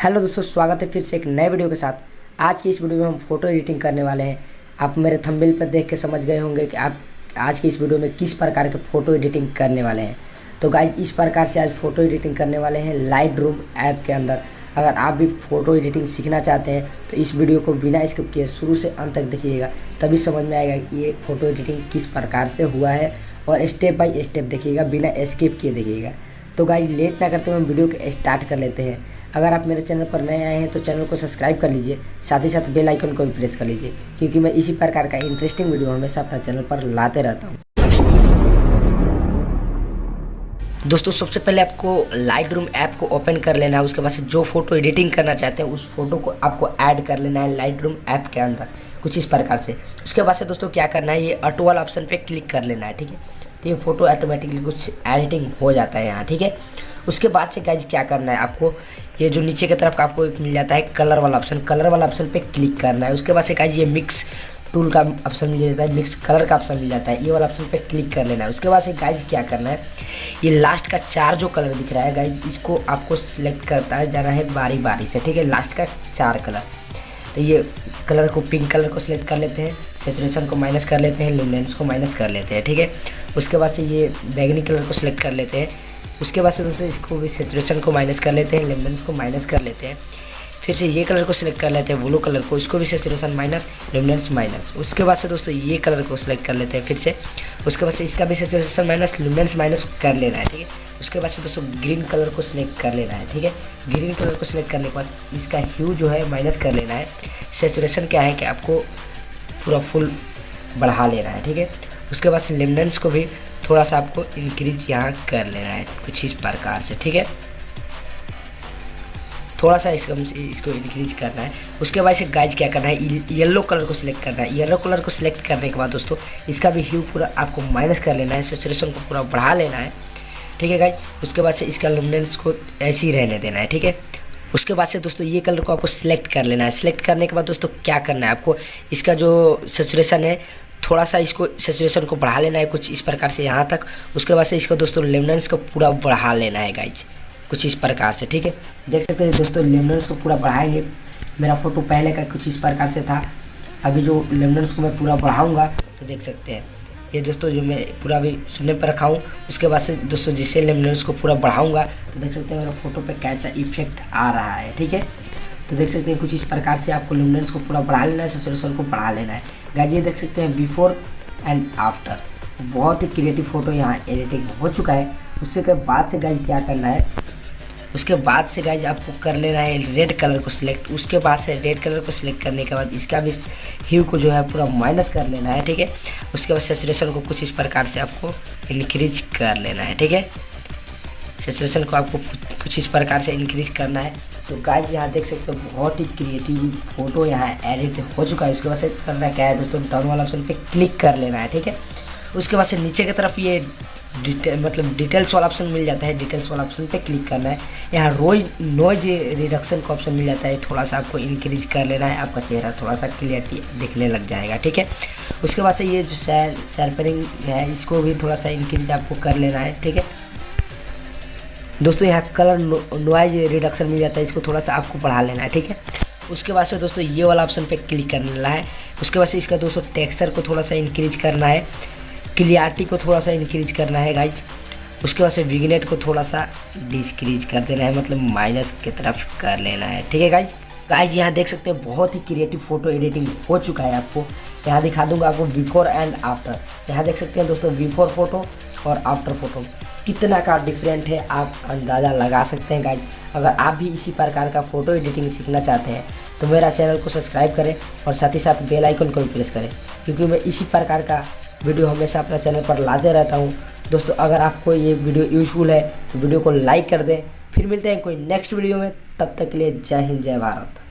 Hello दोस्तों, स्वागत है फिर से एक नए वीडियो के साथ। आज की इस वीडियो में हम फ़ोटो एडिटिंग करने वाले हैं। आप मेरे थंबनेल पर देख के समझ गए होंगे कि आप आज की इस वीडियो में किस प्रकार के फ़ोटो एडिटिंग करने वाले हैं। तो गाइज, इस प्रकार से आज फ़ोटो एडिटिंग करने वाले हैं लाइट रूम ऐप के अंदर। अगर आप भी फ़ोटो एडिटिंग सीखना चाहते हैं तो इस वीडियो को बिना स्किप किए शुरू से अंत तक देखिएगा, तभी समझ में आएगा कि ये फ़ोटो एडिटिंग किस प्रकार से हुआ है। और स्टेप बाय स्टेप देखिएगा, बिना स्किप किए देखिएगा। तो गाइज, लेट ना करते हुए हम वीडियो को स्टार्ट कर लेते हैं। अगर आप मेरे चैनल पर नए आए हैं तो चैनल को सब्सक्राइब कर लीजिए, साथ ही साथ बेल आइकन को भी प्रेस कर लीजिए, क्योंकि मैं इसी प्रकार का इंटरेस्टिंग वीडियो हमेशा अपने चैनल पर लाते रहता हूँ। दोस्तों, सबसे पहले आपको लाइट रूम ऐप को ओपन कर लेना है। उसके बाद से जो फोटो एडिटिंग करना चाहते हैं उस फोटो को आपको ऐड कर लेना है लाइट रूम ऐप के अंदर, कुछ इस प्रकार से। उसके बाद से दोस्तों क्या करना है, ये ऑटो वाला ऑप्शन पे क्लिक कर लेना है, ठीक है। तो ये फोटो ऑटोमेटिकली कुछ एडिटिंग हो जाता है यहाँ, ठीक है। उसके बाद से गाइज क्या करना है, आपको ये जो नीचे की तरफ आपको एक मिल जाता है कलर वाला ऑप्शन पे क्लिक करना है। उसके बाद से गाइज ये मिक्स टूल का ऑप्शन मिल जाता है, मिक्स कलर का ऑप्शन मिल जाता है, ये वाला ऑप्शन पे क्लिक कर लेना है। उसके बाद से गाइज क्या करना है, ये लास्ट का 4 जो कलर दिख रहा है गाइज, इसको आपको सिलेक्ट करता है जाना है बारी बारी से, ठीक है। लास्ट का 4 कलर, तो ये कलर को पिंक कलर को सिलेक्ट कर लेते हैं, सैचुरेशन को माइनस कर लेते हैं, लुमिनेंस को माइनस कर लेते हैं, ठीक है। उसके बाद से ये बैगनी कलर को सिलेक्ट कर लेते हैं। उसके बाद से दोस्तों इसको भी सैचुरेशन को माइनस कर लेते हैं, लुमिनेंस को माइनस कर लेते हैं। फिर से ये कलर को सिलेक्ट कर लेते हैं, ब्लू कलर को, इसको भी सैचुरेशन माइनस, लुमिनेंस माइनस। उसके बाद से दोस्तों ये कलर को सिलेक्ट कर लेते हैं फिर से। उसके बाद से इसका भी सैचुरेशन माइनस, लुमिनेंस माइनस कर लेना है, ठीक है। उसके बाद से दोस्तों ग्रीन कलर को सिलेक्ट कर लेना है, ठीक है। ग्रीन कलर को सिलेक्ट करने के बाद इसका ह्यू जो है माइनस कर लेना है। सैचुरेशन क्या है कि आपको पूरा फुल बढ़ा लेना है, ठीक है। उसके बाद से लुमिनेंस को भी थोड़ा सा आपको इंक्रीज यहाँ कर लेना है, कुछ इस प्रकार से, ठीक है। थोड़ा सा इसको इंक्रीज करना है। उसके बाद से गाइज क्या करना है, येलो कलर को सिलेक्ट करना है। येलो कलर को सिलेक्ट करने के बाद दोस्तों इसका भी ह्यू पूरा आपको माइनस कर लेना है, सैचुरेशन को पूरा बढ़ा लेना है, ठीक है गाइज। उसके बाद से इसका लुमिनेंस को ऐसे ही रहने देना है, ठीक है। उसके बाद से दोस्तों ये कलर को आपको सिलेक्ट कर लेना है। सिलेक्ट करने के बाद दोस्तों क्या करना है, आपको इसका जो सैचुरेशन है थोड़ा सा इसको सैचुरेशन को बढ़ा लेना है, कुछ इस प्रकार से यहाँ तक। उसके बाद से इसको दोस्तों लुमिनेंस को पूरा बढ़ा लेना है गाइज, कुछ इस प्रकार से, ठीक है। देख सकते हैं दोस्तों, लुमिनेंस को पूरा बढ़ाएंगे। मेरा फोटो पहले का कुछ इस प्रकार से था, अभी जो लुमिनेंस को मैं पूरा बढ़ाऊंगा तो देख सकते हैं ये दोस्तों, जो मैं पूरा अभी शून्य पर रखा हूँ। उसके बाद से दोस्तों जिससे लुमिनेंस को पूरा बढ़ाऊंगा तो देख सकते हैं मेरा फोटो पे कैसा इफेक्ट आ रहा है, ठीक है। तो देख सकते हैं कुछ इस प्रकार से आपको लुमिनेंस को पूरा बढ़ा लेना है, सैचुरेशन को बढ़ा लेना है गाइस। ये देख सकते हैं बिफोर एंड आफ्टर, बहुत ही क्रिएटिव फोटो यहाँ एडिटिंग हो चुका है। उसके बाद से गाइस क्या करना है, उसके बाद से गाइज आपको कर लेना है रेड कलर को सिलेक्ट। उसके बाद से रेड कलर को सिलेक्ट करने के बाद इसका भी ह्यू को जो है पूरा माइनस कर लेना है, ठीक है। उसके बाद सैचुरेशन को कुछ इस प्रकार से आपको इंक्रीज कर लेना है, ठीक है। सैचुरेशन को आपको कुछ इस प्रकार से इंक्रीज करना है। तो गाइज यहाँ देख सकते हो बहुत ही क्रिएटिव फोटो यहाँ एडिट हो चुका है। उसके बाद से करना क्या है दोस्तों, डाउन वाला ऑप्शन पे क्लिक कर लेना है, ठीक है। उसके बाद से नीचे की तरफ ये डिटेल्स वाला ऑप्शन मिल जाता है, डिटेल्स वाला ऑप्शन पे क्लिक करना है। यहाँ नॉइज रिडक्शन का ऑप्शन मिल जाता है, थोड़ा सा आपको इंक्रीज कर लेना है, आपका चेहरा थोड़ा सा क्लियरिटी दिखने लग जाएगा, ठीक है। उसके बाद से ये जो शैर्पनिंग है इसको भी थोड़ा सा इंक्रीज आपको कर लेना है, ठीक है दोस्तों। यहाँ कलर नॉइज रिडक्शन मिल जाता है, इसको थोड़ा सा आपको बढ़ा लेना है, ठीक है। उसके बाद से दोस्तों ये वाला ऑप्शन पे क्लिक करना है। उसके बाद से इसका दोस्तों टेक्सचर को थोड़ा सा इंक्रीज करना है, क्लियरिटी को थोड़ा सा इंक्रीज करना है गाइज। उसके बाद से विग्नेट को थोड़ा सा डिस्क्रीज कर देना है, मतलब माइनस की तरफ कर लेना है, ठीक है गाइज। यहाँ देख सकते हैं बहुत ही क्रिएटिव फोटो एडिटिंग हो चुका है। आपको यहाँ दिखा दूंगा आपको बिफोर एंड आफ्टर। यहाँ देख सकते हैं दोस्तों बिफोर फोटो और आफ्टर फोटो कितना का डिफरेंट है, आप अंदाज़ा लगा सकते हैं गाइज। अगर आप भी इसी प्रकार का फ़ोटो एडिटिंग सीखना चाहते हैं तो मेरा चैनल को सब्सक्राइब करें और साथ ही साथ बेल आइकन को भी प्रेस करें, क्योंकि मैं इसी प्रकार का वीडियो हमेशा अपना चैनल पर लाते रहता हूं। दोस्तों अगर आपको ये वीडियो यूजफुल है तो वीडियो को लाइक कर दें। फिर मिलते हैं कोई नेक्स्ट वीडियो में, तब तक के लिए जय हिंद, जय भारत।